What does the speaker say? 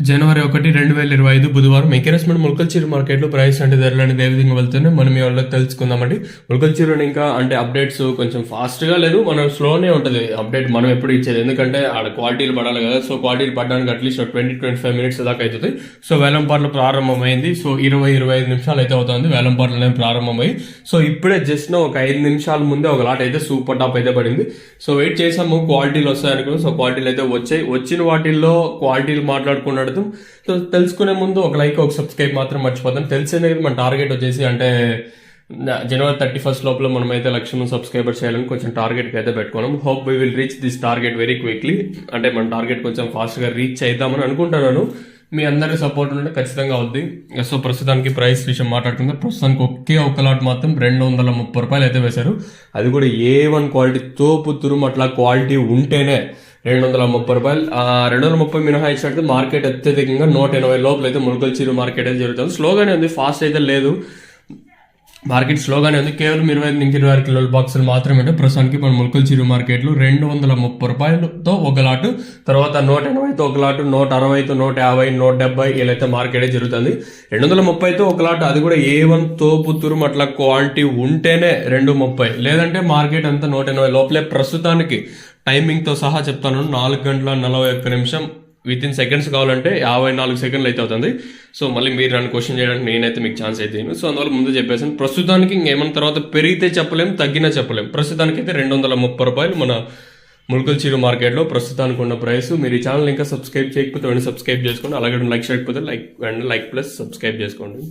జనవరి 1, 2025 బుధవారం ఎంకరేజ్మెంట్ ములకల్చీరు మార్కెట్లో ప్రైస్ అంటే ధరలు అనేది ఏ విధంగా వెళ్తున్నాయి మనం ఈ వాళ్ళకి తెలుసుకుందామండి. ములకల్చీరుని ఇంకా అంటే అప్డేట్స్ కొంచెం ఫాస్ట్గా లేదు, మనం స్లోనే ఉంటుంది అప్డేట్ మనం ఎప్పుడు ఇచ్చేది, ఎందుకంటే ఆడ క్వాలిటీలు పడాలి కదా. సో క్వాలిటీలు పడడానికి అట్లీస్ట్ 20-25 మినిట్స్ దాకా అవుతుంది. సో వేలంపాట్లు ప్రారంభమైంది. సో 20-25 నిమిషాలు అయితే అవుతుంది వేలంపాట్లు అనేవి ప్రారంభమై. సో ఇప్పుడే జస్ట్ ఒక 5 నిమిషాల ముందే ఒక లాట్ అయితే సూపర్ టాప్ అయితే పడింది. సో వెయిట్ చేసాము క్వాలిటీలు వస్తాయనుకున్నాం. సో క్వాలిటీలు అయితే వచ్చాయి. వచ్చిన వాటిల్లో క్వాలిటీలు మాట్లాడుకున్నాడు. సో తెలుసుకునే ముందు ఒక లైక్ ఒక సబ్స్క్రైబ్ మాత్రం మర్చిపోతాం. తెలిసిందే కదా మన టార్గెట్ వచ్చేసి అంటే జనవరి 31 లోపల మనం అయితే 1,00,000 సబ్స్క్రైబర్ చేయాలని కొంచెం టార్గెట్కి అయితే పెట్టుకున్నాం. Hope we will reach this target very quickly. అంటే మన టార్గెట్ కొంచెం ఫాస్ట్గా రీచ్ అవుతామని అనుకుంటున్నాను. మీ అందరి సపోర్ట్ ఉంటే ఖచ్చితంగా అవుద్ది. సో ప్రస్తుతానికి ప్రైస్ విషయం మాట్లాడుకుంటే ప్రస్తుతానికి ఒకే ఒక లాట్ మాత్రం 230 రూపాయలు అయితే వేశారు. అది కూడా A1 క్వాలిటీ తోపు తురుము అట్లా క్వాలిటీ ఉంటేనే 230 రూపాయలు. 230 మినహాయించినట్టు మార్కెట్ అత్యధికంగా 180 లోపల అయితే ములకల్చీరు మార్కెట్ అయితే జరుగుతుంది. స్లోగానే ఉంది, ఫాస్ట్ అయితే లేదు. మార్కెట్ స్లోగానే ఉంది. కేవలం 25-26 కిలోల బాక్సులు మాత్రమే ప్రస్తుతానికి మన ములకల్చీరు మార్కెట్లో 230 రూపాయలతో ఒక లాటు, తర్వాత 180తో ఒక లాటు, 160తో 150, 170 ఇలా అయితే మార్కెట్ జరుగుతుంది. 230తో ఒక లాటు, అది కూడా A1 తోపు తురుము అట్లా క్వాలిటీ ఉంటేనే 230, లేదంటే మార్కెట్ అంతా 180 లోపలే. ప్రస్తుతానికి టైమింగ్తో సహా చెప్తాను, 4 గంటల 41 నిమిషం వితిన్ సెకండ్స్ కావాలంటే 54 సెకండ్లు అయితే అవుతుంది. సో మళ్ళీ మీరు నన్ను క్వశ్చన్ చేయడానికి నేనైతే మీకు ఛాన్స్ అయితే. సో అందువల్ల ముందు చెప్పేసాను. ప్రస్తుతానికి ఇంకేమైనా తర్వాత పెరిగితే చెప్పలేం, తగ్గినా చెప్పలేం. ప్రస్తుతానికి అయితే 230 రూపాయలు మన ములకల్చీరు మార్కెట్లో ప్రస్తుతానికి ఉన్న ప్రైస్. మీరు ఈ ఛానల్ ఇంకా సబ్స్క్రైబ్ చేయకపోతే సబ్స్క్రైబ్ చేసుకోండి. అలాగే లైక్ చేయకపోతే లైక్ ప్లస్ సబ్స్క్రైబ్ చేసుకోండి.